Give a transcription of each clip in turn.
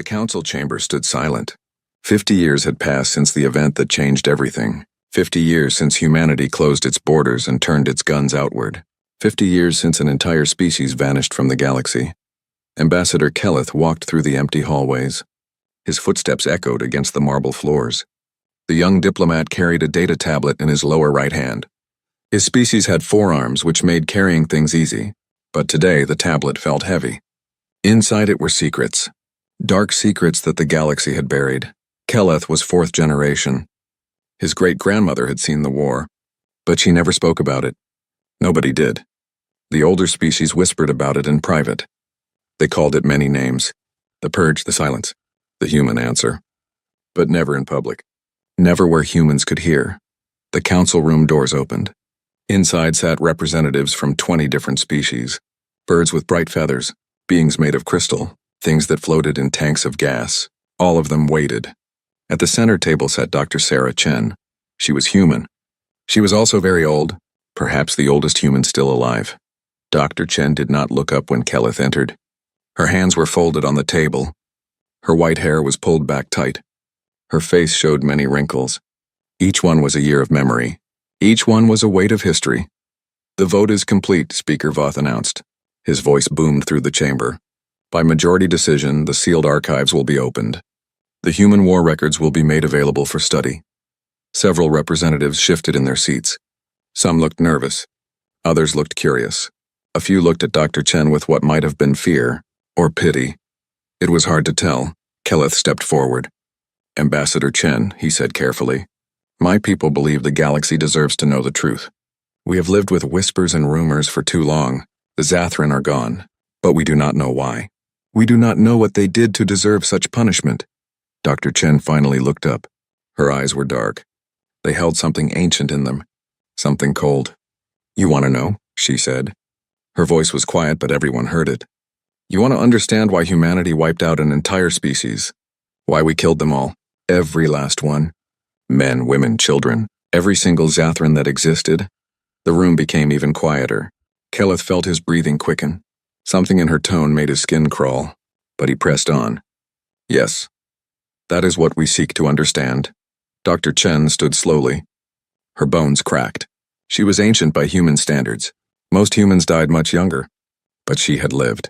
The council chamber stood silent. 50 years had passed since the event that changed everything. 50 years since humanity closed its borders and turned its guns outward. 50 years since an entire species vanished from the galaxy. Ambassador Kelleth walked through the empty hallways. His footsteps echoed against the marble floors. The young diplomat carried a data tablet in his lower right hand. His species had forearms, which made carrying things easy, but today the tablet felt heavy. Inside it were secrets. Dark secrets that the galaxy had buried. Kelleth was fourth generation. His great-grandmother had seen the war, but she never spoke about it. Nobody did. The older species whispered about it in private. They called it many names. The purge, the silence, the human answer. But never in public. Never where humans could hear. The council room doors opened. Inside sat representatives from 20 different species. Birds with bright feathers, beings made of crystal, things that floated in tanks of gas. All of them waited. At the center table sat Dr. Sarah Chen. She was human. She was also very old, perhaps the oldest human still alive. Dr. Chen did not look up when Kelleth entered. Her hands were folded on the table. Her white hair was pulled back tight. Her face showed many wrinkles. Each one was a year of memory. Each one was a weight of history. "The vote is complete," Speaker Voth announced. His voice boomed through the chamber. "By majority decision, the sealed archives will be opened. The human war records will be made available for study." Several representatives shifted in their seats. Some looked nervous. Others looked curious. A few looked at Dr. Chen with what might have been fear or pity. It was hard to tell. Kelleth stepped forward. "Ambassador Chen," he said carefully, "my people believe the galaxy deserves to know the truth. We have lived with whispers and rumors for too long. The Zathran are gone, but we do not know why. We do not know what they did to deserve such punishment." Dr. Chen finally looked up. Her eyes were dark. They held something ancient in them, something cold. "You want to know?" she said. Her voice was quiet, but everyone heard it. "You want to understand why humanity wiped out an entire species? Why we killed them all? Every last one. Men, women, children. Every single Zathran that existed?" The room became even quieter. Kelleth felt his breathing quicken. Something in her tone made his skin crawl, but he pressed on. "Yes. That is what we seek to understand." Dr. Chen stood slowly. Her bones cracked. She was ancient by human standards. Most humans died much younger, but she had lived.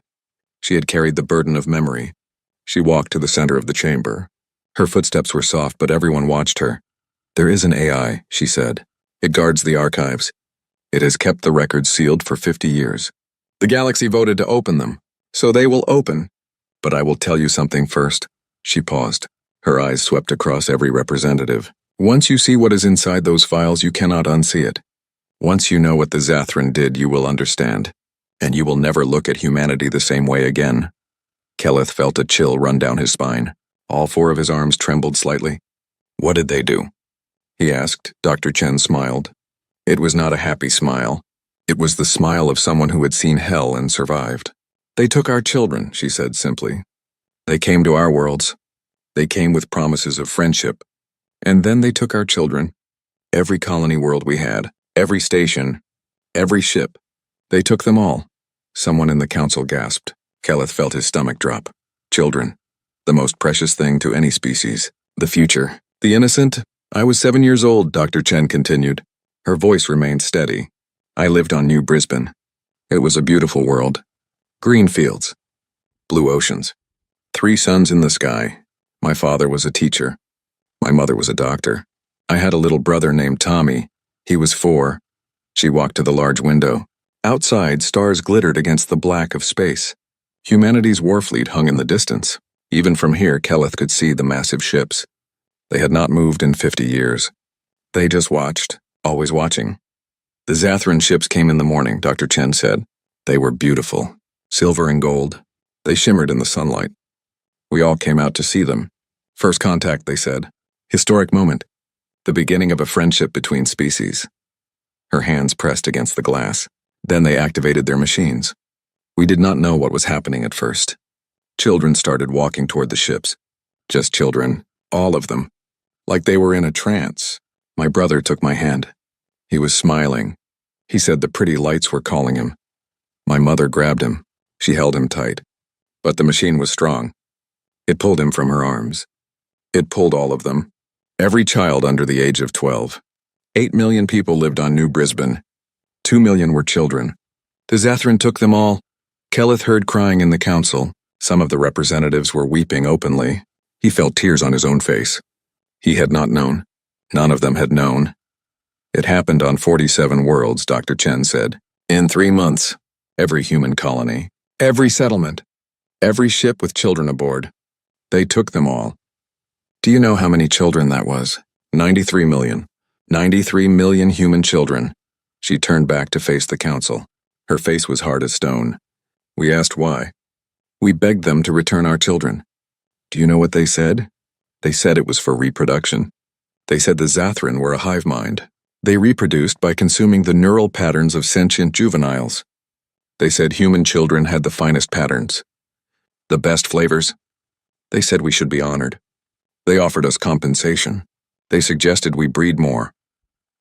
She had carried the burden of memory. She walked to the center of the chamber. Her footsteps were soft, but everyone watched her. "There is an AI," she said. "It guards the archives. It has kept the records sealed for 50 years. The galaxy voted to open them, so they will open. But I will tell you something first." She paused. Her eyes swept across every representative. "Once you see what is inside those files, you cannot unsee it. Once you know what the Zathran did, you will understand. And you will never look at humanity the same way again." Kelleth felt a chill run down his spine. All four of his arms trembled slightly. "What did they do?" he asked. Dr. Chen smiled. It was not a happy smile. It was the smile of someone who had seen hell and survived. "They took our children," she said simply. "They came to our worlds. They came with promises of friendship. And then they took our children. Every colony world we had, every station, every ship. They took them all." Someone in the council gasped. Kelleth felt his stomach drop. Children. The most precious thing to any species. The future. The innocent. "I was 7 years old," Dr. Chen continued. Her voice remained steady. "I lived on New Brisbane. It was a beautiful world. Green fields. Blue oceans. 3 suns in the sky. My father was a teacher. My mother was a doctor. I had a little brother named Tommy. He was 4. She walked to the large window. Outside, stars glittered against the black of space. Humanity's warfleet hung in the distance. Even from here, Kelleth could see the massive ships. They had not moved in 50 years. They just watched, always watching. "The Zathran ships came in the morning," Dr. Chen said. "They were beautiful, silver and gold. They shimmered in the sunlight. We all came out to see them. First contact," they said. "Historic moment. The beginning of a friendship between species." Her hands pressed against the glass. Then they activated their machines. We did not know what was happening at first. Children started walking toward the ships. Just children, all of them. Like they were in a trance. My brother took my hand. He was smiling. He said the pretty lights were calling him. My mother grabbed him. She held him tight. But the machine was strong. It pulled him from her arms. It pulled all of them. Every child under the age of 12. 8 million people lived on New Brisbane. 2 million were children. The Zathran took them all. Kelleth heard crying in the council. Some of the representatives were weeping openly. He felt tears on his own face. He had not known. None of them had known. It happened on 47 worlds, Dr. Chen said. In 3 months, every human colony, every settlement, every ship with children aboard. They took them all. Do you know how many children that was? 93 million. 93 million human children. She turned back to face the council. Her face was hard as stone. We asked why. We begged them to return our children. Do you know what they said? They said it was for reproduction. They said the Zathran were a hive mind. They reproduced by consuming the neural patterns of sentient juveniles. They said human children had the finest patterns, the best flavors. They said we should be honored. They offered us compensation. They suggested we breed more.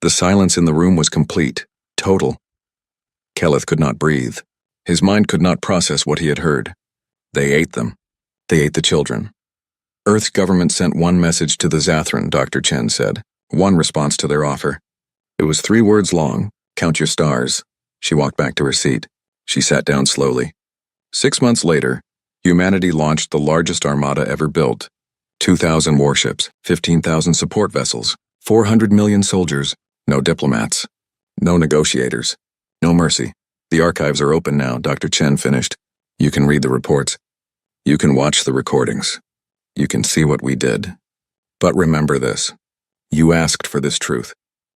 The silence in the room was complete, total. Kelleth could not breathe. His mind could not process what he had heard. They ate them. They ate the children. Earth's government sent one message to the Zathran, Dr. Chen said. One response to their offer. It was 3 words long. Count your stars. She walked back to her seat. She sat down slowly. 6 months later, humanity launched the largest armada ever built. 2,000 warships, 15,000 support vessels, 400 million soldiers, no diplomats, no negotiators, no mercy. The archives are open now, Dr. Chen finished. You can read the reports. You can watch the recordings. You can see what we did. But remember this. You asked for this truth.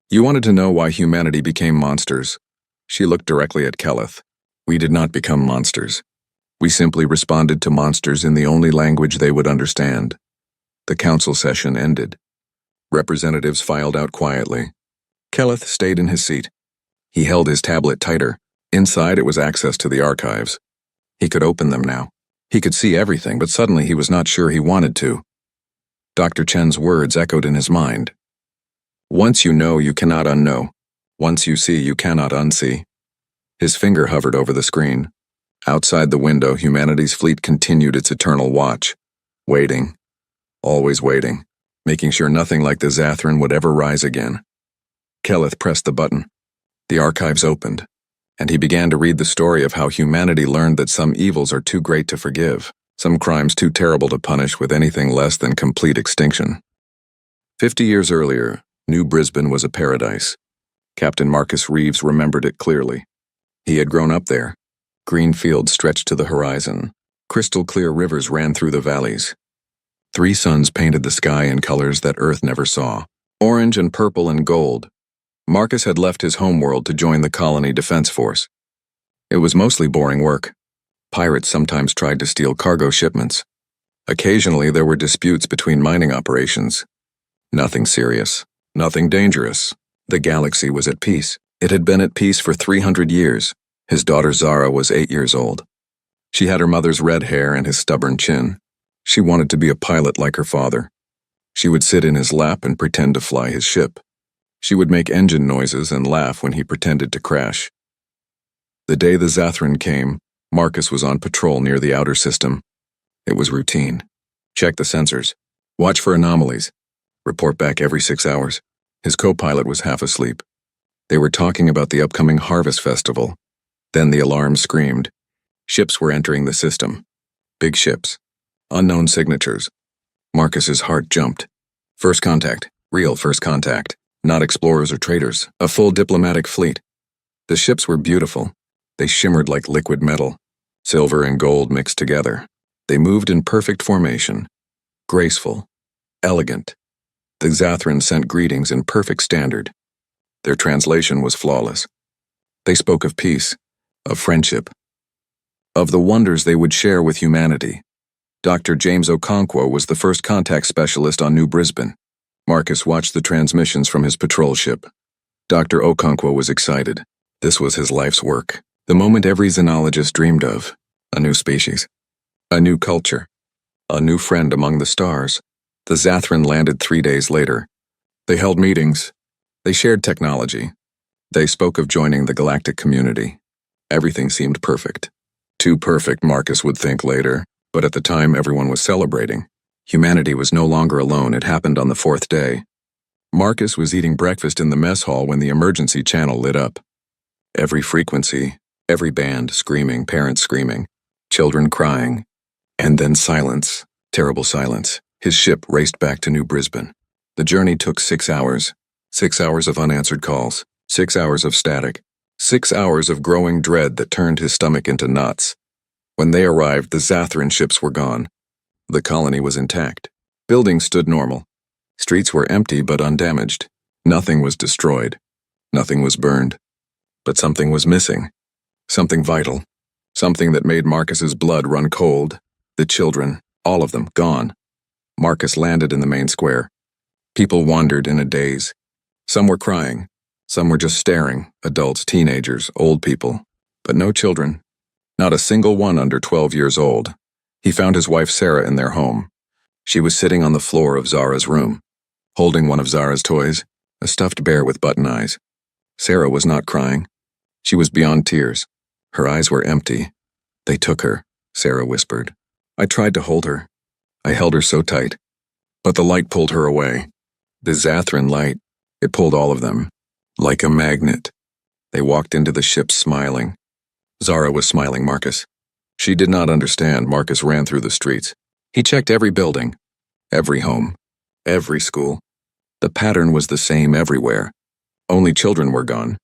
You wanted to know why humanity became monsters. She looked directly at Kelleth. We did not become monsters. We simply responded to monsters in the only language they would understand. The council session ended. Representatives filed out quietly. Kelleth stayed in his seat. He held his tablet tighter. Inside it was access to the archives. He could open them now. He could see everything, but suddenly he was not sure he wanted to. Dr. Chen's words echoed in his mind. Once you know, you cannot unknow. Once you see, you cannot unsee. His finger hovered over the screen. Outside the window, humanity's fleet continued its eternal watch. Waiting. Always waiting. Making sure nothing like the Zathran would ever rise again. Kelleth pressed the button. The archives opened, and he began to read the story of how humanity learned that some evils are too great to forgive, some crimes too terrible to punish with anything less than complete extinction. 50 years earlier, New Brisbane was a paradise. Captain Marcus Reeves remembered it clearly. He had grown up there. Green fields stretched to the horizon. Crystal clear rivers ran through the valleys. 3 suns painted the sky in colors that Earth never saw, orange and purple and gold. Marcus had left his homeworld to join the colony defense force. It was mostly boring work. Pirates sometimes tried to steal cargo shipments. Occasionally there were disputes between mining operations. Nothing serious, nothing dangerous. The galaxy was at peace. It had been at peace for 300 years. His daughter Zara was 8 years old. She had her mother's red hair and his stubborn chin. She wanted to be a pilot like her father. She would sit in his lap and pretend to fly his ship. She would make engine noises and laugh when he pretended to crash. The day the Zathran came, Marcus was on patrol near the outer system. It was routine. Check the sensors. Watch for anomalies. Report back every 6 hours. His co-pilot was half asleep. They were talking about the upcoming Harvest Festival. Then the alarm screamed. Ships were entering the system. Big ships. Unknown signatures. Marcus's heart jumped. First contact. Real first contact. Not explorers or traders. A full diplomatic fleet. The ships were beautiful. They shimmered like liquid metal. Silver and gold mixed together. They moved in perfect formation. Graceful. Elegant. The Zathran sent greetings in perfect standard. Their translation was flawless. They spoke of peace, of friendship, of the wonders they would share with humanity. Dr. James Okonkwo was the first contact specialist on New Brisbane. Marcus watched the transmissions from his patrol ship. Dr. Okonkwo was excited. This was his life's work. The moment every xenologist dreamed of. A new species. A new culture. A new friend among the stars. The Zathran landed 3 days later. They held meetings. They shared technology. They spoke of joining the galactic community. Everything seemed perfect. Too perfect, Marcus would think later. But at the time, everyone was celebrating. Humanity was no longer alone. It happened on the fourth day. Marcus was eating breakfast in the mess hall when the emergency channel lit up. Every frequency, every band screaming, parents screaming, children crying, and then silence, terrible silence. His ship raced back to New Brisbane. The journey took 6 hours. 6 hours of unanswered calls, 6 hours of static, 6 hours of growing dread that turned his stomach into knots. When they arrived, the Zathran ships were gone. The colony was intact. Buildings stood normal. Streets were empty but undamaged. Nothing was destroyed. Nothing was burned. But something was missing. Something vital. Something that made Marcus's blood run cold. The children, all of them, gone. Marcus landed in the main square. People wandered in a daze. Some were crying. Some were just staring, adults, teenagers, old people. But no children. Not a single one under 12 years old. He found his wife Sarah in their home. She was sitting on the floor of Zara's room, holding one of Zara's toys, a stuffed bear with button eyes. Sarah was not crying. She was beyond tears. Her eyes were empty. "They took her," Sarah whispered. "I tried to hold her. I held her so tight. But the light pulled her away. The Zathran light, it pulled all of them. Like a magnet." They walked into the ship smiling. Zara was smiling Marcus. She did not understand. Marcus ran through the streets. He checked every building, every home, every school. The pattern was the same everywhere. Only children were gone.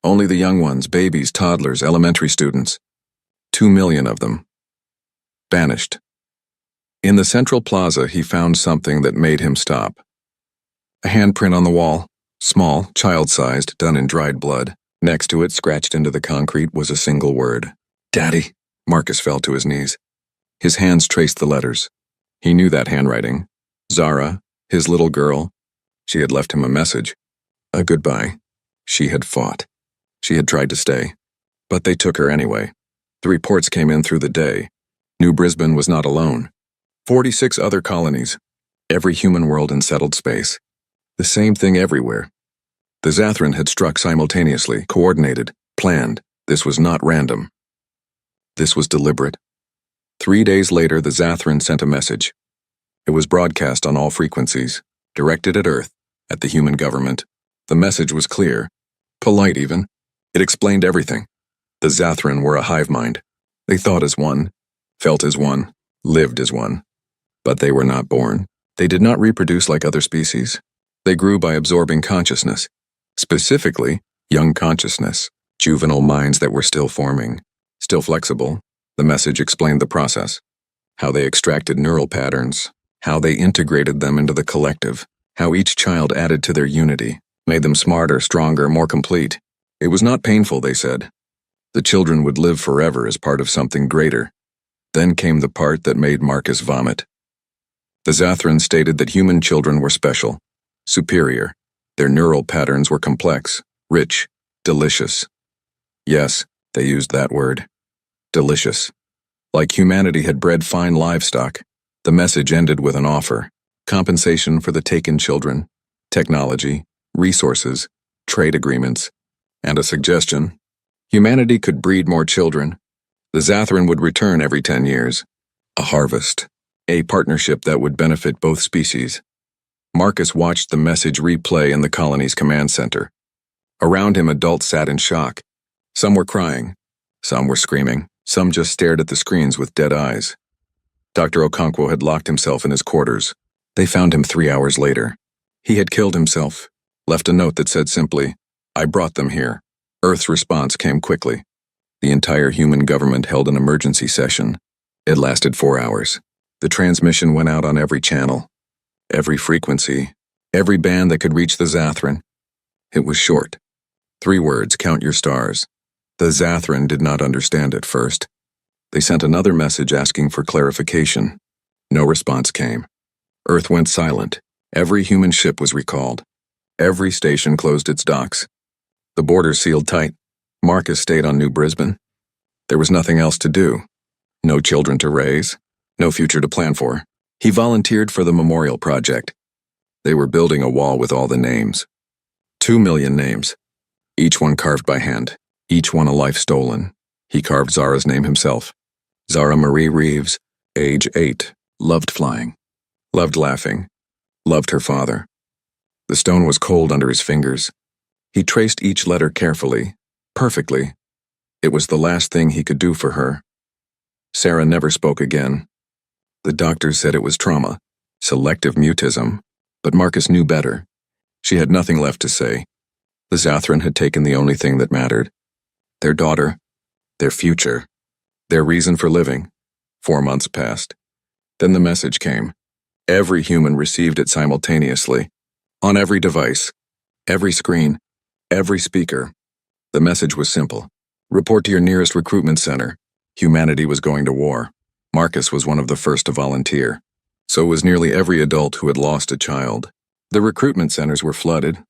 Only the young ones, babies, toddlers, elementary students. 2 million of them. Banished. In the central plaza, he found something that made him stop. A handprint on the wall, small, child-sized, done in dried blood. Next to it, scratched into the concrete, was a single word. "Daddy." Marcus fell to his knees. His hands traced the letters. He knew that handwriting. Zara, his little girl. She had left him a message. A goodbye. She had fought. She had tried to stay. But they took her anyway. The reports came in through the day. New Brisbane was not alone. 46 other colonies. Every human world in settled space. The same thing everywhere. The Zathran had struck simultaneously, coordinated, planned. This was not random. This was deliberate. 3 days later, the Zathran sent a message. It was broadcast on all frequencies, directed at Earth, at the human government. The message was clear, polite even. It explained everything. The Zathran were a hive mind. They thought as one, felt as one, lived as one. But they were not born. They did not reproduce like other species. They grew by absorbing consciousness. Specifically, young consciousness, juvenile minds that were still forming, still flexible. The message explained the process, how they extracted neural patterns, how they integrated them into the collective, how each child added to their unity, made them smarter, stronger, more complete. It was not painful, they said. The children would live forever as part of something greater. Then came the part that made Marcus vomit. The Zathran stated that human children were special, superior. Their neural patterns were complex, rich, delicious. Yes, they used that word. Delicious. Like humanity had bred fine livestock, the message ended with an offer. Compensation for the taken children, technology, resources, trade agreements, and a suggestion. Humanity could breed more children. The Zathran would return every 10 years. A harvest. A partnership that would benefit both species. Marcus watched the message replay in the colony's command center. Around him, adults sat in shock. Some were crying. Some were screaming. Some just stared at the screens with dead eyes. Dr. Okonkwo had locked himself in his quarters. They found him 3 hours later. He had killed himself, left a note that said simply, "I brought them here." Earth's response came quickly. The entire human government held an emergency session. It lasted 4 hours. The transmission went out on every channel, every frequency, every band that could reach the Zathran. It was short. 3 words, count your stars. The Zathran did not understand at first. They sent another message asking for clarification. No response came. Earth went silent. Every human ship was recalled. Every station closed its docks. The borders sealed tight. Marcus stayed on New Brisbane. There was nothing else to do. No children to raise. No future to plan for. He volunteered for the memorial project. They were building a wall with all the names. 2 million names. Each one carved by hand. Each one a life stolen. He carved Zara's name himself. Zara Marie Reeves, Age 8. Loved flying. Loved laughing. Loved her father. The stone was cold under his fingers. He traced each letter carefully, perfectly. It was the last thing he could do for her. Sarah never spoke again. The doctors said it was trauma, selective mutism, but Marcus knew better. She had nothing left to say. The Zathran had taken the only thing that mattered. Their daughter, their future, their reason for living. 4 months passed. Then the message came. Every human received it simultaneously. On every device, every screen, every speaker. The message was simple. Report to your nearest recruitment center. Humanity was going to war. Marcus was one of the first to volunteer. So was nearly every adult who had lost a child. The recruitment centers were flooded.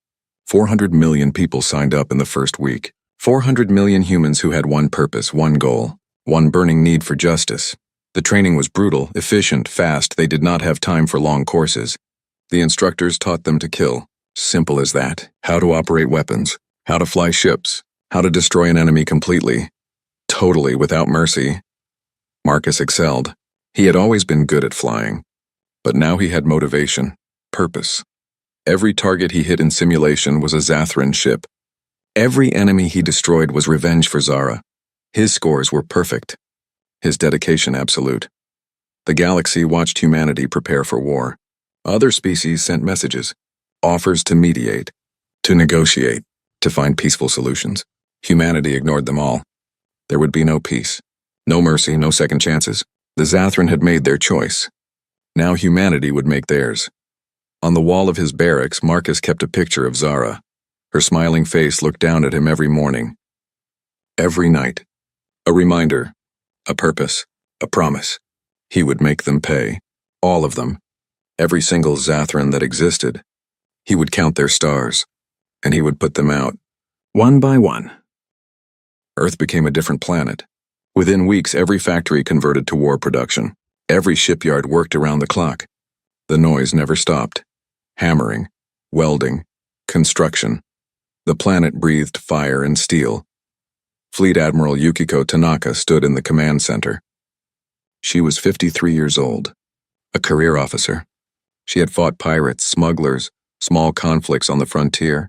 400 million people signed up in the first week. 400 million humans who had one purpose, one goal, one burning need for justice. The training was brutal, efficient, fast. They did not have time for long courses. The instructors taught them to kill. Simple as that. How to operate weapons, how to fly ships, how to destroy an enemy completely, totally without mercy. Marcus excelled. He had always been good at flying. But now he had motivation, purpose. Every target he hit in simulation was a Zathran ship. Every enemy he destroyed was revenge for Zara. His scores were perfect. His dedication absolute. The galaxy watched humanity prepare for war. Other species sent messages, offers to mediate, to negotiate, to find peaceful solutions. Humanity ignored them all. There would be no peace, no mercy, no second chances. The Zathran had made their choice. Now humanity would make theirs. On the wall of his barracks, Marcus kept a picture of Zara. Her smiling face looked down at him every morning. Every night. A reminder, a purpose, a promise. He would make them pay. All of them. Every single Zathran that existed. He would count their stars, and he would put them out, one by one. Earth became a different planet. Within weeks, every factory converted to war production. Every shipyard worked around the clock. The noise never stopped. Hammering, welding, construction. The planet breathed fire and steel. Fleet Admiral Yukiko Tanaka stood in the command center. She was 53 years old, a career officer. She had fought pirates, smugglers, small conflicts on the frontier,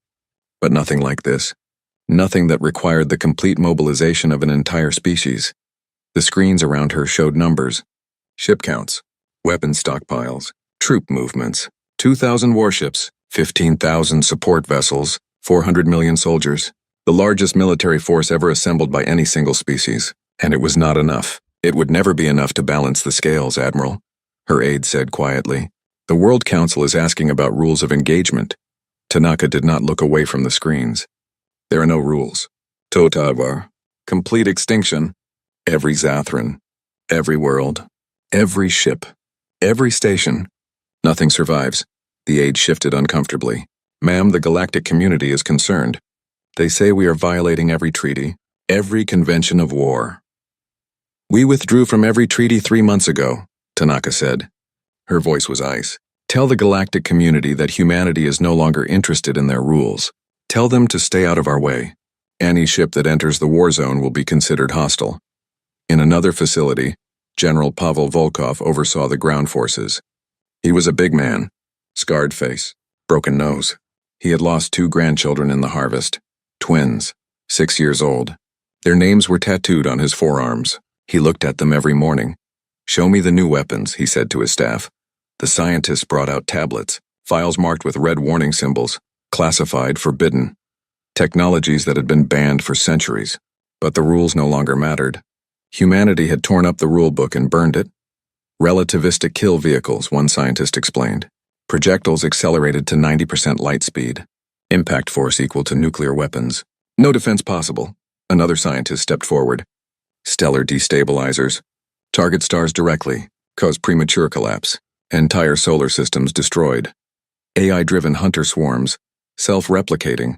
but nothing like this. Nothing that required the complete mobilization of an entire species. The screens around her showed numbers, ship counts, weapon stockpiles, troop movements, 2,000 warships, 15,000 support vessels, 400 million soldiers, the largest military force ever assembled by any single species. And it was not enough. It would never be enough to balance the scales, Admiral, her aide said quietly. The World Council is asking about rules of engagement. Tanaka did not look away from the screens. There are no rules. Totavar. Complete extinction. Every Zathran. Every world. Every ship. Every station. Nothing survives. The aide shifted uncomfortably. Ma'am, the galactic community is concerned. They say we are violating every treaty, every convention of war. We withdrew from every treaty 3 months ago, Tanaka said. Her voice was ice. Tell the galactic community that humanity is no longer interested in their rules. Tell them to stay out of our way. Any ship that enters the war zone will be considered hostile. In another facility, General Pavel Volkov oversaw the ground forces. He was a big man, scarred face, broken nose. He had lost 2 grandchildren in the harvest, twins, 6 years old. Their names were tattooed on his forearms. He looked at them every morning. Show me the new weapons, he said to his staff. The scientists brought out tablets, files marked with red warning symbols, classified, forbidden. Technologies that had been banned for centuries. But the rules no longer mattered. Humanity had torn up the rule book and burned it. Relativistic kill vehicles, one scientist explained. Projectiles accelerated to 90% light speed. Impact force equal to nuclear weapons. No defense possible. Another scientist stepped forward. Stellar destabilizers. Target stars directly. Cause premature collapse. Entire solar systems destroyed. AI-driven hunter swarms. Self-replicating.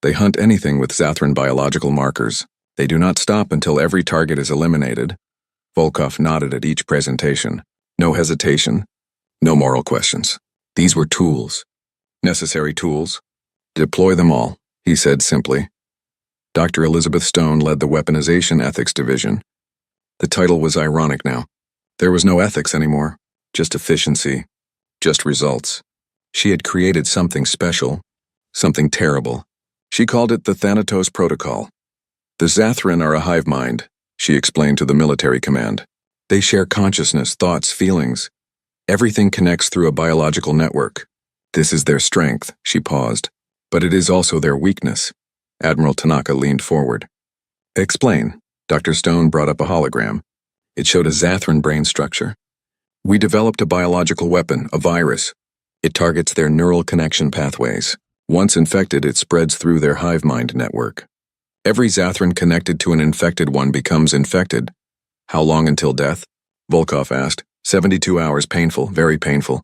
They hunt anything with Zathran biological markers. They do not stop until every target is eliminated. Volkov nodded at each presentation. No hesitation. No moral questions. These were tools. Necessary tools. Deploy them all, he said simply. Dr. Elizabeth Stone led the Weaponization Ethics Division. The title was ironic now. There was no ethics anymore, just efficiency, just results. She had created something special, something terrible. She called it the Thanatos Protocol. The Zathran are a hive mind, she explained to the military command. They share consciousness, thoughts, feelings. Everything connects through a biological network. This is their strength, she paused. But it is also their weakness. Admiral Tanaka leaned forward. Explain. Dr. Stone brought up a hologram. It showed a Zathran brain structure. We developed a biological weapon, a virus. It targets their neural connection pathways. Once infected, it spreads through their hive mind network. Every Zathran connected to an infected one becomes infected. How long until death? Volkov asked. 72 hours, painful, very painful.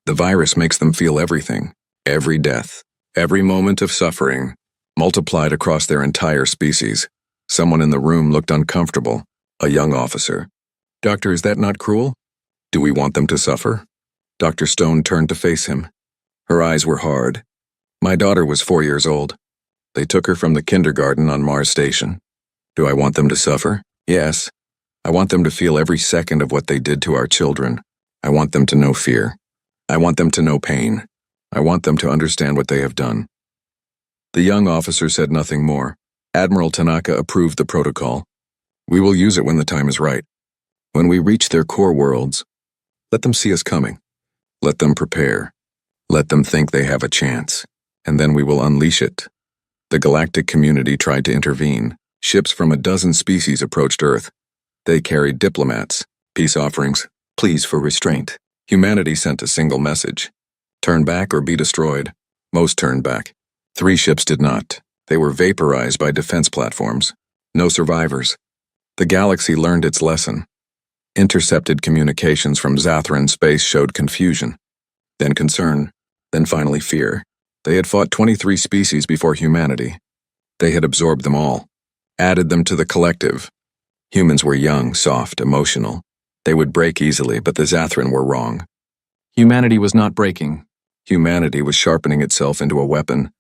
The virus makes them feel everything. Every death. Every moment of suffering. Multiplied across their entire species. Someone in the room looked uncomfortable. A young officer. Doctor, is that not cruel? Do we want them to suffer? Dr. Stone turned to face him. Her eyes were hard. My daughter was 4 years old. They took her from the kindergarten on Mars Station. Do I want them to suffer? Yes. I want them to feel every second of what they did to our children. I want them to know fear. I want them to know pain. I want them to understand what they have done. The young officer said nothing more. Admiral Tanaka approved the protocol. We will use it when the time is right. When we reach their core worlds, let them see us coming. Let them prepare. Let them think they have a chance. And then we will unleash it. The galactic community tried to intervene. Ships from a dozen species approached Earth. They carried diplomats, peace offerings, pleas for restraint. Humanity sent a single message. Turn back or be destroyed. Most turned back. 3 ships did not. They were vaporized by defense platforms. No survivors. The galaxy learned its lesson. Intercepted communications from Zathran space showed confusion. Then concern. Then finally fear. They had fought 23 species before humanity. They had absorbed them all. Added them to the collective. Humans were young, soft, emotional. They would break easily, but the Zathran were wrong. Humanity was not breaking. Humanity was sharpening itself into a weapon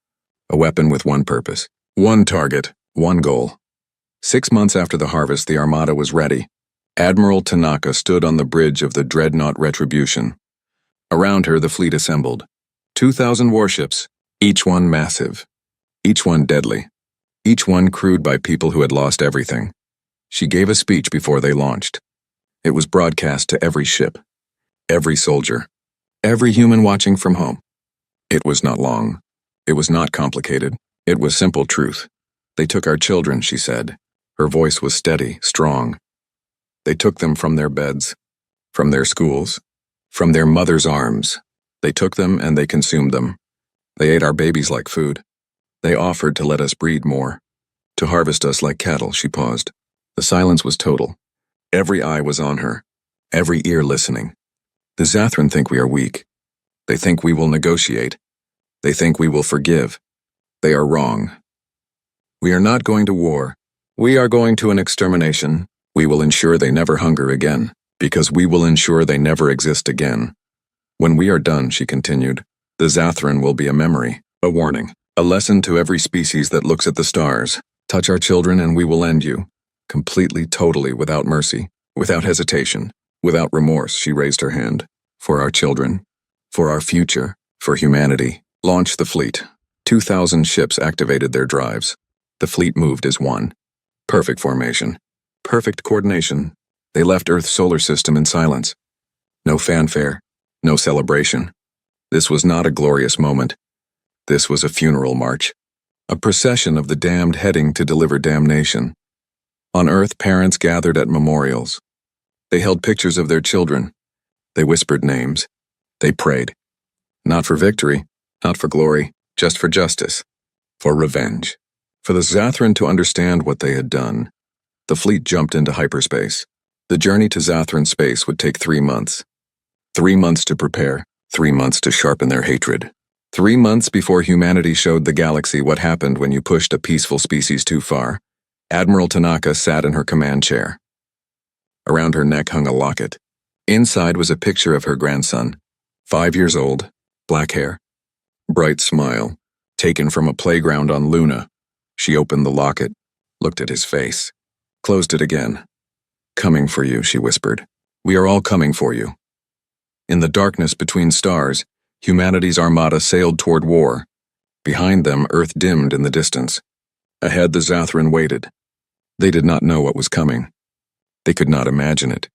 with one purpose, one target, one goal. 6 months after the harvest, the Armada was ready. Admiral Tanaka stood on the bridge of the dreadnought Retribution. Around her, the fleet assembled. 2,000 warships, each one massive, each one deadly, each one crewed by people who had lost everything. She gave a speech before they launched. It was broadcast to every ship, every soldier, every human watching from home. It was not long. It was not complicated. It was simple truth. They took our children, she said. Her voice was steady, strong. They took them from their beds, from their schools, from their mother's arms. They took them and they consumed them. They ate our babies like food. They offered to let us breed more, to harvest us like cattle, she paused. The silence was total. Every eye was on her, every ear listening. The Zathran think we are weak. They think we will negotiate. They think we will forgive. They are wrong. We are not going to war. We are going to an extermination. We will ensure they never hunger again, because we will ensure they never exist again. When we are done, she continued, the Zathran will be a memory, a warning, a lesson to every species that looks at the stars. Touch our children and we will end you. Completely, totally, without mercy, without hesitation, without remorse, she raised her hand. For our children, for our future, for humanity. Launch the fleet. 2,000 ships activated their drives. The fleet moved as one. Perfect formation. Perfect coordination. They left Earth's solar system in silence. No fanfare. No celebration. This was not a glorious moment. This was a funeral march. A procession of the damned heading to deliver damnation. On Earth, parents gathered at memorials. They held pictures of their children. They whispered names. They prayed. Not for victory, not for glory, just for justice. For revenge. For the Zathran to understand what they had done. The fleet jumped into hyperspace. The journey to Zathran space would take 3 months. 3 months to prepare, 3 months to sharpen their hatred. 3 months before humanity showed the galaxy what happened when you pushed a peaceful species too far. Admiral Tanaka sat in her command chair. Around her neck hung a locket. Inside was a picture of her grandson, 5 years old, black hair, bright smile, taken from a playground on Luna. She opened the locket, looked at his face, closed it again. Coming for you, she whispered. We are all coming for you. In the darkness between stars, humanity's armada sailed toward war. Behind them, Earth dimmed in the distance. Ahead, the Zathran waited. They did not know what was coming. They could not imagine it.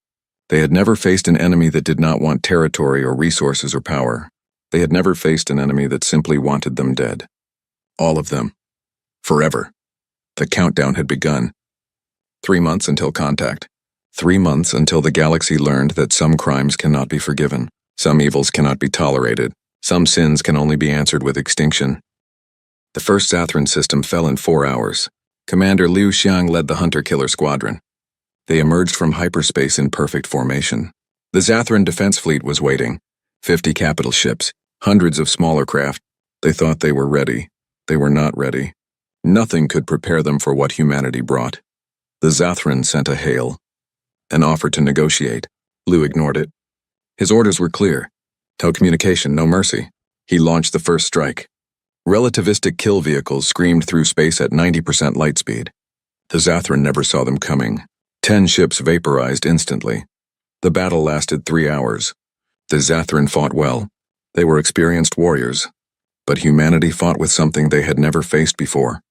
They had never faced an enemy that did not want territory or resources or power. They had never faced an enemy that simply wanted them dead. All of them. Forever. The countdown had begun. 3 months until contact. 3 months until the galaxy learned that some crimes cannot be forgiven, some evils cannot be tolerated, some sins can only be answered with extinction. The first Zathran system fell in 4 hours. Commander Liu Xiang led the hunter-killer squadron. They emerged from hyperspace in perfect formation. The Zathran defense fleet was waiting. 50 capital ships, hundreds of smaller craft. They thought they were ready. They were not ready. Nothing could prepare them for what humanity brought. The Zathran sent a hail. An offer to negotiate. Liu ignored it. His orders were clear. No communication, no mercy. He launched the first strike. Relativistic kill vehicles screamed through space at 90% light speed. The Zathran never saw them coming. 10 ships vaporized instantly. The battle lasted 3 hours. The Zathran fought well. They were experienced warriors. But humanity fought with something they had never faced before.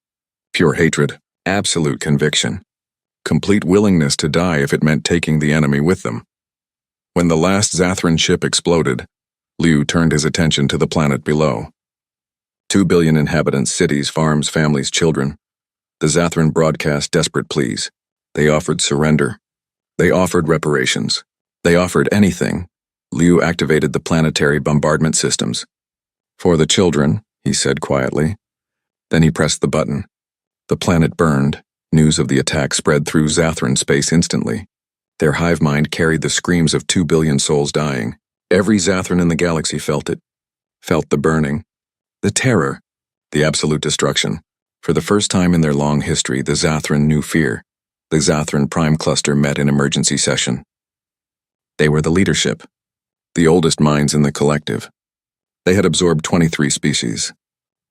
Pure hatred, absolute conviction. Complete willingness to die if it meant taking the enemy with them. When the last Zathran ship exploded, Liu turned his attention to the planet below. 2 billion inhabitants, cities, farms, families, children. The Zathran broadcast desperate pleas. They offered surrender. They offered reparations. They offered anything. Liu activated the planetary bombardment systems. For the children, he said quietly. Then he pressed the button. The planet burned. News of the attack spread through Zathran space instantly. Their hive mind carried the screams of 2 billion souls dying. Every Zathran in the galaxy felt it. Felt the burning. The terror. The absolute destruction. For the first time in their long history, the Zathran knew fear. The Zathran Prime Cluster met in emergency session. They were the leadership. The oldest minds in the collective. They had absorbed 23 species.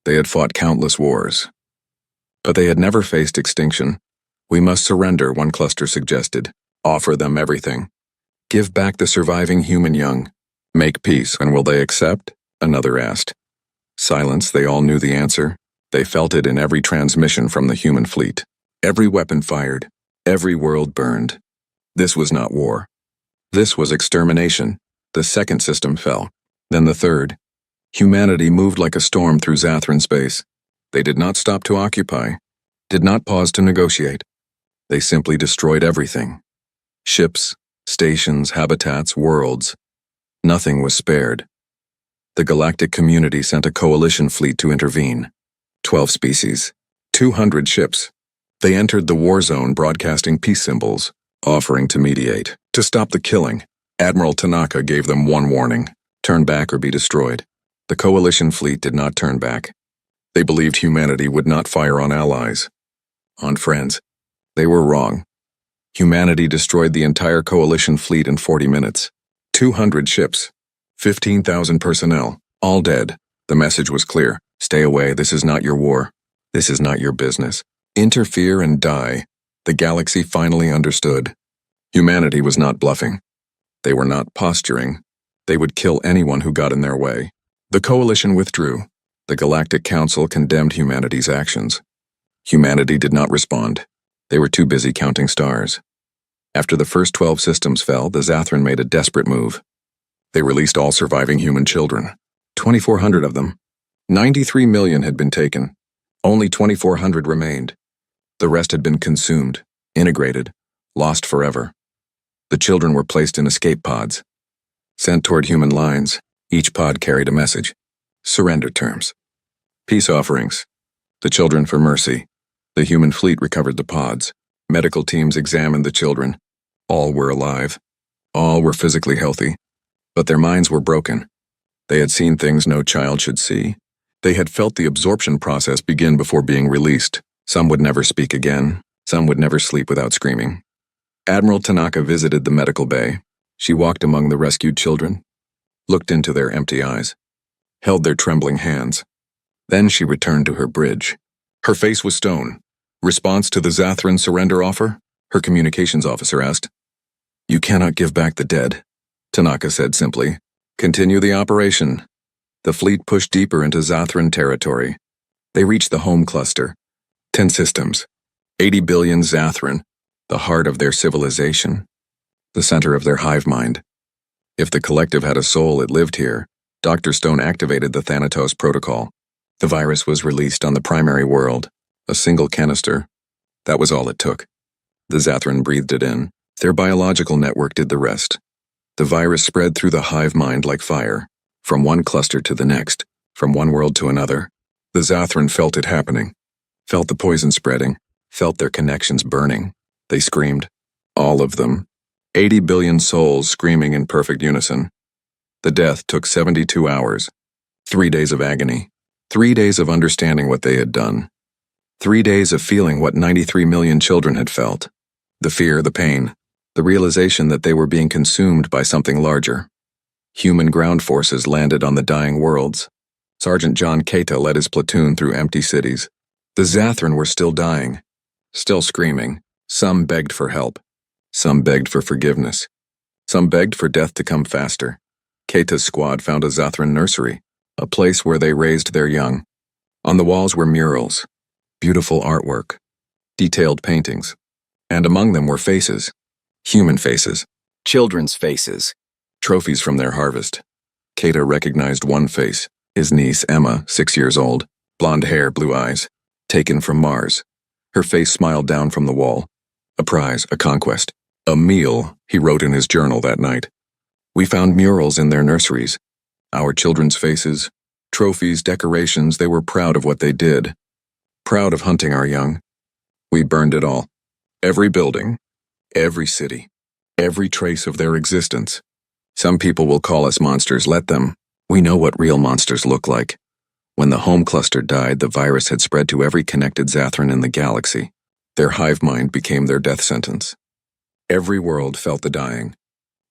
They had fought countless wars. But they had never faced extinction. We must surrender, one cluster suggested. Offer them everything. Give back the surviving human young. Make peace, and will they accept? Another asked. Silence, they all knew the answer. They felt it in every transmission from the human fleet. Every weapon fired. Every world burned. This was not war. This was extermination. The second system fell. Then the third. Humanity moved like a storm through Zathran space. They did not stop to occupy, did not pause to negotiate. They simply destroyed everything. Ships, stations, habitats, worlds. Nothing was spared. The galactic community sent a coalition fleet to intervene. 12 species, 200 ships. They entered the war zone broadcasting peace symbols, offering to mediate, to stop the killing. Admiral Tanaka gave them one warning: turn back or be destroyed. The coalition fleet did not turn back. They believed humanity would not fire on allies, on friends. They were wrong. Humanity destroyed the entire coalition fleet in 40 minutes. 200 ships, 15,000 personnel, all dead. The message was clear. Stay away, this is not your war. This is not your business. Interfere and die. The galaxy finally understood. Humanity was not bluffing. They were not posturing. They would kill anyone who got in their way. The coalition withdrew. The Galactic Council condemned humanity's actions. Humanity did not respond. They were too busy counting stars. After the first 12 systems fell, the Zathran made a desperate move. They released all surviving human children. 2,400 of them. 93 million had been taken. Only 2,400 remained. The rest had been consumed, integrated, lost forever. The children were placed in escape pods. Sent toward human lines, each pod carried a message. Surrender terms. Peace offerings. The children for mercy. The human fleet recovered the pods. Medical teams examined the children. All were alive. All were physically healthy. But their minds were broken. They had seen things no child should see. They had felt the absorption process begin before being released. Some would never speak again. Some would never sleep without screaming. Admiral Tanaka visited the medical bay. She walked among the rescued children, looked into their empty eyes, held their trembling hands. Then she returned to her bridge. Her face was stone. Response to the Zathran surrender offer? Her communications officer asked. You cannot give back the dead, Tanaka said simply. Continue the operation. The fleet pushed deeper into Zathran territory. They reached the home cluster. 10 systems. 80 billion Zathran, the heart of their civilization. The center of their hive mind. If the collective had a soul, it lived here. Dr. Stone activated the Thanatos protocol. The virus was released on the primary world. A single canister. That was all it took. The Zathran breathed it in. Their biological network did the rest. The virus spread through the hive mind like fire, from one cluster to the next, from one world to another. The Zathran felt it happening, felt the poison spreading, felt their connections burning. They screamed. All of them. 80 billion souls screaming in perfect unison. The death took 72 hours. 3 days of agony. 3 days of understanding what they had done. 3 days of feeling what 93 million children had felt. The fear, the pain, the realization that they were being consumed by something larger. Human ground forces landed on the dying worlds. Sergeant John Keita led his platoon through empty cities. The Zathran were still dying, still screaming. Some begged for help. Some begged for forgiveness. Some begged for death to come faster. Keita's squad found a Zathran nursery, a place where they raised their young. On the walls were murals, beautiful artwork, detailed paintings, and among them were faces. Human faces. Children's faces. Trophies from their harvest. Keita recognized one face, his niece Emma, 6 years old, blonde hair, blue eyes, taken from Mars. Her face smiled down from the wall. A prize, a conquest, a meal, he wrote in his journal that night. We found murals in their nurseries. Our children's faces, trophies, decorations, they were proud of what they did. Proud of hunting our young. We burned it all. Every building, every city, every trace of their existence. Some people will call us monsters, let them. We know what real monsters look like. When the home cluster died, the virus had spread to every connected Zathran in the galaxy. Their hive mind became their death sentence. Every world felt the dying.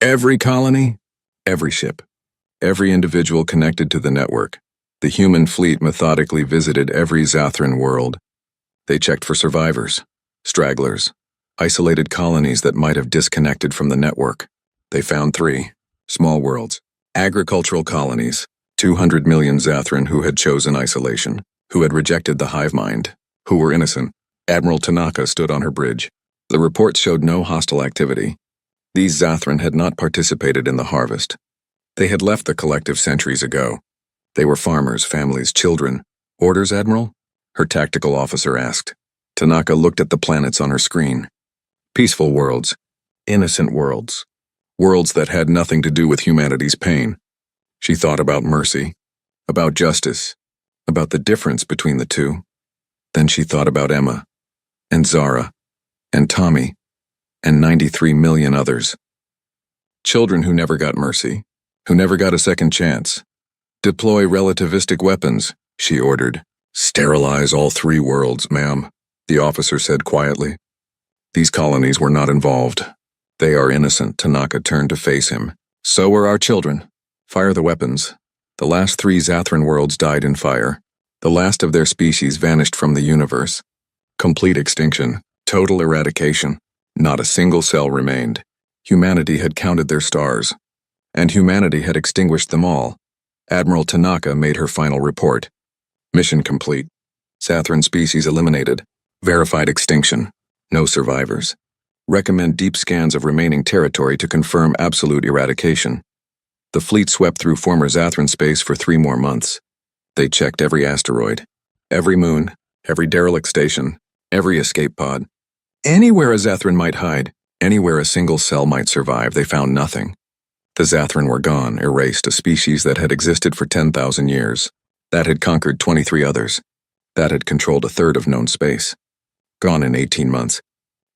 Every colony, every ship, every individual connected to the network. The human fleet methodically visited every Zathran world. They checked for survivors, stragglers, isolated colonies that might have disconnected from the network. They found 3 small worlds, agricultural colonies, 200 million Zathran who had chosen isolation, who had rejected the hive mind, who were innocent. Admiral Tanaka stood on her bridge. The reports showed no hostile activity. These Zathran had not participated in the harvest. They had left the collective centuries ago. They were farmers, families, children. Orders, Admiral? Her tactical officer asked. Tanaka looked at the planets on her screen. Peaceful worlds. Innocent worlds. Worlds that had nothing to do with humanity's pain. She thought about mercy, about justice, about the difference between the two. Then she thought about Emma, and Zara, and Tommy, and 93 million others. Children who never got mercy, who never got a second chance. Deploy relativistic weapons, she ordered. Sterilize all 3 worlds, ma'am, the officer said quietly. These colonies were not involved. They are innocent. Tanaka turned to face him. So were our children. Fire the weapons. The last 3 Zathran worlds died in fire. The last of their species vanished from the universe. Complete extinction. Total eradication. Not a single cell remained. Humanity had counted their stars. And humanity had extinguished them all. Admiral Tanaka made her final report. Mission complete. Zathran species eliminated. Verified extinction. No survivors. Recommend deep scans of remaining territory to confirm absolute eradication. The fleet swept through former Zathran space for 3 more months. They checked every asteroid, every moon, every derelict station, every escape pod. Anywhere a Zathran might hide, anywhere a single cell might survive, they found nothing. The Zathran were gone, erased, a species that had existed for 10,000 years, that had conquered 23 others, that had controlled 1/3 of known space. Gone in 18 months.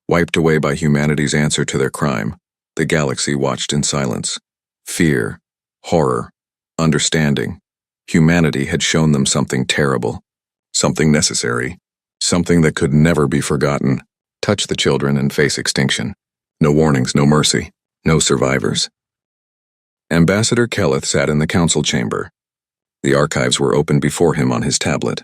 Wiped away by humanity's answer to their crime, the galaxy watched in silence. Fear, horror, understanding. Humanity had shown them something terrible, something necessary, something that could never be forgotten. Touch the children and face extinction. No warnings, no mercy, no survivors. Ambassador Kelleth sat in the council chamber. The archives were open before him on his tablet.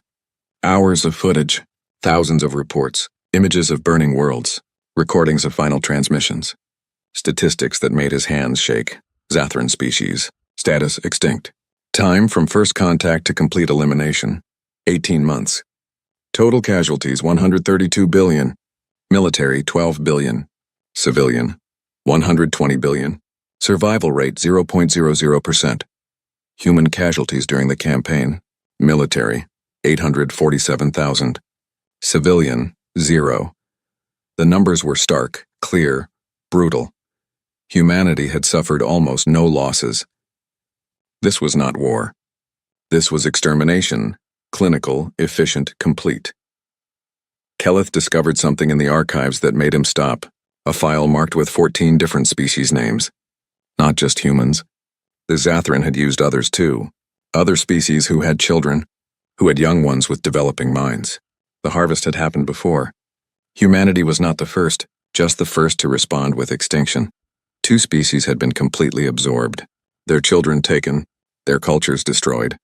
Hours of footage, thousands of reports, images of burning worlds, recordings of final transmissions. Statistics that made his hands shake. Zathran species. Status extinct. Time from first contact to complete elimination. 18 months. Total casualties 132 billion. Military 12 billion. Civilian 120 billion. Survival rate 0.00%. Human casualties during the campaign. Military 847,000. Civilian 0. The numbers were stark, clear, brutal. Humanity had suffered almost no losses. This was not war. This was extermination, clinical, efficient, complete. Kelleth discovered something in the archives that made him stop, a file marked with 14 different species names. Not just humans. The Zathran had used others too. Other species who had children, who had young ones with developing minds. The harvest had happened before. Humanity was not the first, just the first to respond with extinction. 2 species had been completely absorbed, their children taken, their cultures destroyed.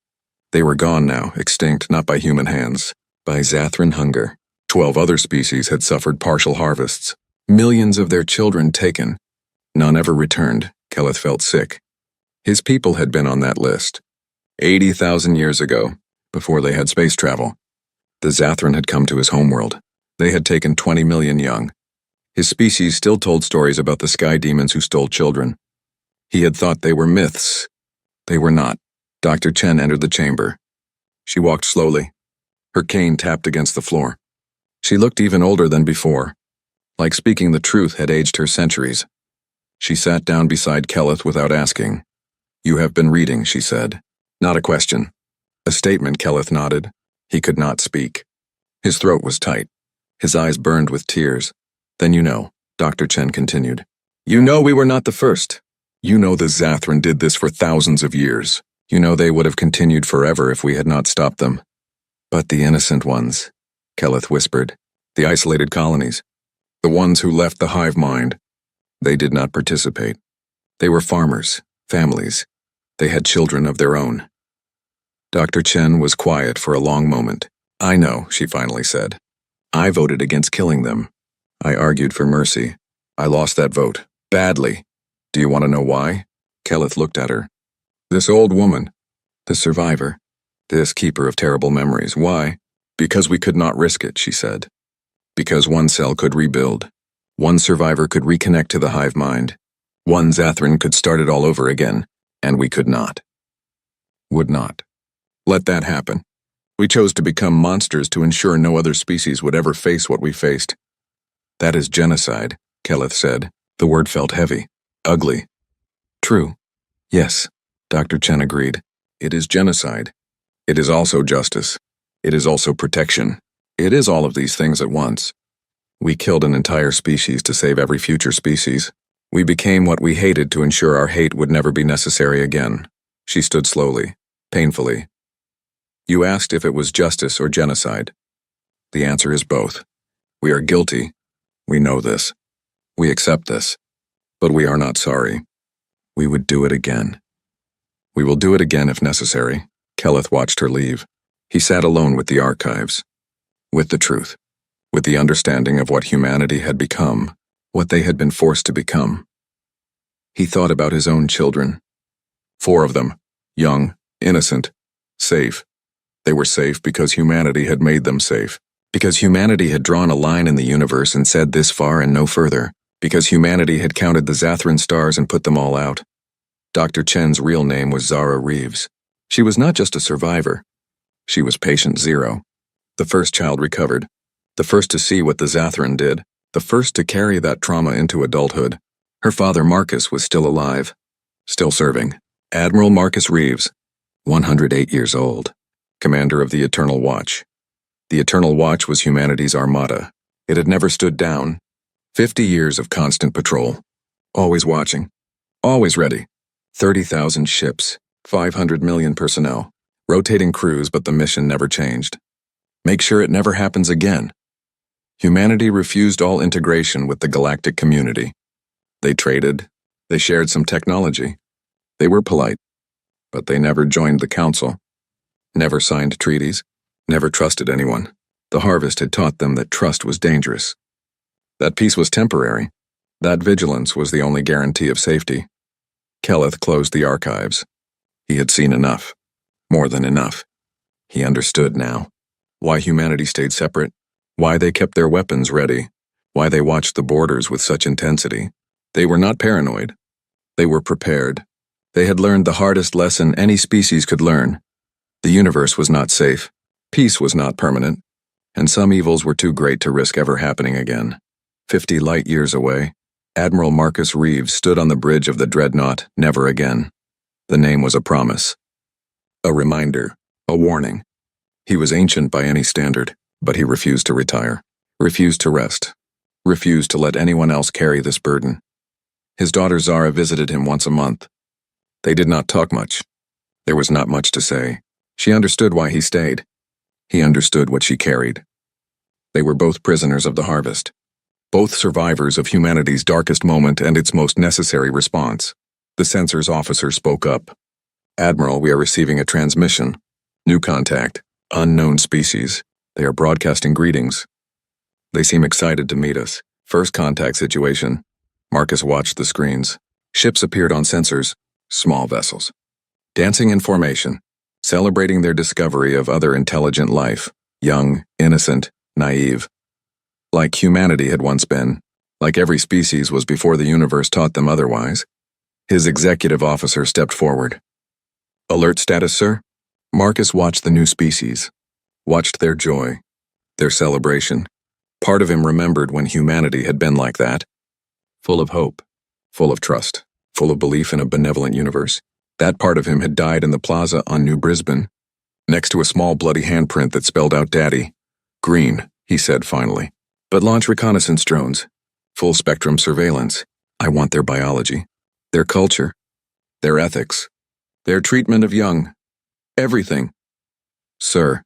They were gone now, extinct not by human hands, by Zathran hunger. 12 other species had suffered partial harvests, millions of their children taken. None ever returned. Kelleth felt sick. His people had been on that list. 80,000 years ago, before they had space travel. The Zathran had come to his homeworld. They had taken 20 million young. His species still told stories about the sky demons who stole children. He had thought they were myths. They were not. Dr. Chen entered the chamber. She walked slowly. Her cane tapped against the floor. She looked even older than before. Like speaking the truth had aged her centuries. She sat down beside Kelleth without asking. "You have been reading," she said. Not a question. A statement, Kelleth nodded. He could not speak. His throat was tight. His eyes burned with tears. "Then you know," Dr. Chen continued. "You know we were not the first. You know the Zathran did this for thousands of years. You know they would have continued forever if we had not stopped them. But the innocent ones," Kelleth whispered, "the isolated colonies, the ones who left the hive mind, they did not participate. They were farmers, families. They had children of their own." Dr. Chen was quiet for a long moment. "I know," she finally said. "I voted against killing them. I argued for mercy. I lost that vote. Badly. Do you want to know why?" Kelleth looked at her. "This old woman, this survivor, this keeper of terrible memories. Why? Because we could not risk it," she said. "Because one cell could rebuild. One survivor could reconnect to the hive mind. One Zathran could start it all over again, and we could not. Would not. Let that happen. We chose to become monsters to ensure no other species would ever face what we faced." "That is genocide," Kelleth said. The word felt heavy, ugly. "True. Yes," Dr. Chen agreed. "It is genocide. It is also justice. It is also protection. It is all of these things at once. We killed an entire species to save every future species. We became what we hated to ensure our hate would never be necessary again." She stood slowly, painfully. "You asked if it was justice or genocide. The answer is both. We are guilty. We know this. We accept this. But we are not sorry. We would do it again. We will do it again if necessary." Kelleth watched her leave. He sat alone with the archives. With the truth. With the understanding of what humanity had become, what they had been forced to become. He thought about his own children. 4 of them. Young, innocent, safe. They were safe because humanity had made them safe. Because humanity had drawn a line in the universe and said this far and no further. Because humanity had counted the Zathran stars and put them all out. Dr. Chen's real name was Zara Reeves. She was not just a survivor. She was patient 0. The first child recovered. The first to see what the Zathran did. The first to carry that trauma into adulthood. Her father Marcus was still alive. Still serving. Admiral Marcus Reeves. 108 years old. Commander of the Eternal Watch. The Eternal Watch was humanity's Armada. It had never stood down. 50 years of constant patrol. Always watching. Always ready. 30,000 ships. 500 million personnel. Rotating crews, but the mission never changed. Make sure it never happens again. Humanity refused all integration with the galactic community. They traded. They shared some technology. They were polite. But they never joined the council. Never signed treaties. Never trusted anyone. The harvest had taught them that trust was dangerous. That peace was temporary. That vigilance was the only guarantee of safety. Kelleth closed the archives. He had seen enough. More than enough. He understood now. Why humanity stayed separate. Why they kept their weapons ready. Why they watched the borders with such intensity. They were not paranoid. They were prepared. They had learned the hardest lesson any species could learn. The universe was not safe. Peace was not permanent. And some evils were too great to risk ever happening again. 50 light years away, Admiral Marcus Reeves stood on the bridge of the dreadnought, Never Again. The name was a promise. A reminder. A warning. He was ancient by any standard, but he refused to retire. Refused to rest. Refused to let anyone else carry this burden. His daughter Zara visited him once a month. They did not talk much. There was not much to say. She understood why he stayed. He understood what she carried. They were both prisoners of the harvest. Both survivors of humanity's darkest moment and its most necessary response. The censor's officer spoke up. "Admiral, we are receiving a transmission. New contact. Unknown species. They are broadcasting greetings. They seem excited to meet us. First contact situation." Marcus watched the screens. Ships appeared on sensors. Small vessels. Dancing in formation. Celebrating their discovery of other intelligent life. Young, innocent, naive. Like humanity had once been. Like every species was before the universe taught them otherwise. His executive officer stepped forward. "Alert status, sir?" Marcus watched the new species. Watched their joy. Their celebration. Part of him remembered when humanity had been like that. Full of hope. Full of trust. Full of belief in a benevolent universe. That part of him had died in the plaza on New Brisbane, next to a small bloody handprint that spelled out Daddy. "Green," he said finally. "But launch reconnaissance drones. Full-spectrum surveillance. I want their biology. Their culture. Their ethics. Their treatment of young. Everything." "Sir,"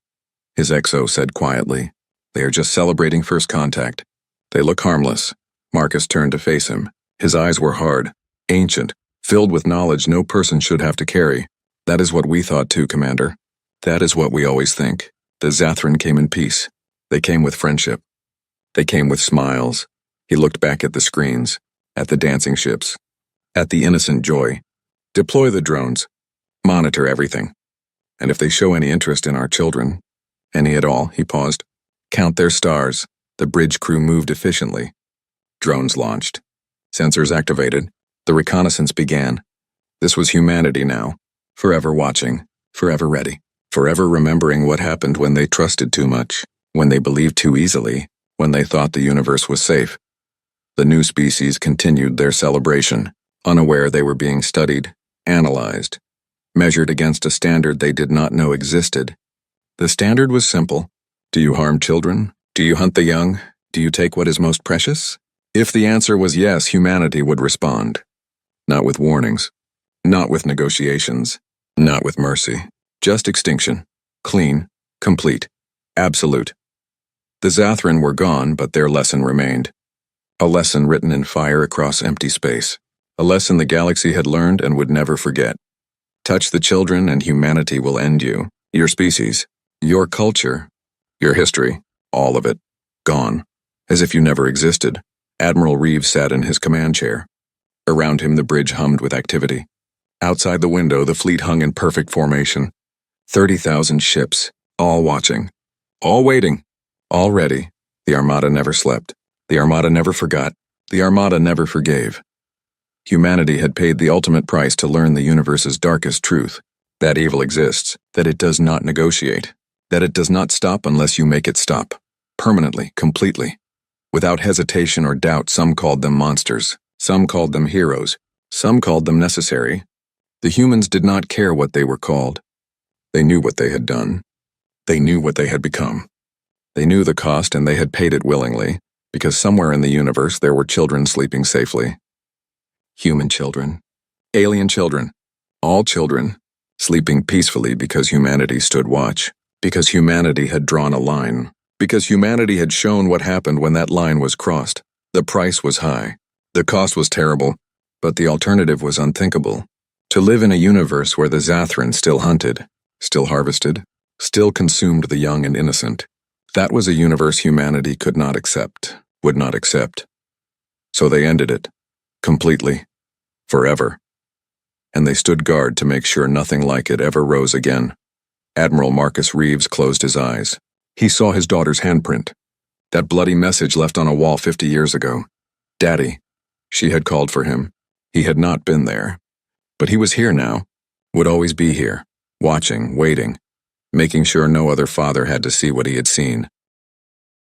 his XO said quietly, "they are just celebrating first contact. They look harmless." Marcus turned to face him. His eyes were hard, ancient, filled with knowledge no person should have to carry. "That is what we thought too, Commander. That is what we always think. The Zathran came in peace. They came with friendship. They came with smiles." He looked back at the screens, at the dancing ships, at the innocent joy. "Deploy the drones. Monitor everything. And if they show any interest in our children, any at all," he paused, "count their stars." The bridge crew moved efficiently. Drones launched. Sensors activated. The reconnaissance began. This was humanity now, forever watching, forever ready, forever remembering what happened when they trusted too much, when they believed too easily, when they thought the universe was safe. The new species continued their celebration, unaware they were being studied, analyzed, measured against a standard they did not know existed. The standard was simple. Do you harm children? Do you hunt the young? Do you take what is most precious? If the answer was yes, humanity would respond. Not with warnings. Not with negotiations. Not with mercy. Just extinction. Clean. Complete. Absolute. The Zathran were gone, but their lesson remained. A lesson written in fire across empty space. A lesson the galaxy had learned and would never forget. Touch the children and humanity will end you. Your species. Your culture. Your history. All of it. Gone. As if you never existed. Admiral Reeves sat in his command chair. Around him the bridge hummed with activity. Outside the window the fleet hung in perfect formation. 30,000 ships, all watching. All waiting. All ready. The Armada never slept. The Armada never forgot. The Armada never forgave. Humanity had paid the ultimate price to learn the universe's darkest truth. That evil exists, that it does not negotiate, that it does not stop unless you make it stop. Permanently, completely. Without hesitation or doubt, some called them monsters. Some called them heroes. Some called them necessary. The humans did not care what they were called. They knew what they had done. They knew what they had become. They knew the cost and they had paid it willingly, because somewhere in the universe there were children sleeping safely. Human children. Alien children. All children. Sleeping peacefully because humanity stood watch. Because humanity had drawn a line. Because humanity had shown what happened when that line was crossed. The price was high. The cost was terrible, but the alternative was unthinkable. To live in a universe where the Zathran still hunted, still harvested, still consumed the young and innocent. That was a universe humanity could not accept, would not accept. So they ended it. Completely. Forever. And they stood guard to make sure nothing like it ever rose again. Admiral Marcus Reeves closed his eyes. He saw his daughter's handprint. That bloody message left on a wall 50 years ago. Daddy. She had called for him. He had not been there. But he was here now. Would always be here. Watching, waiting. Making sure no other father had to see what he had seen.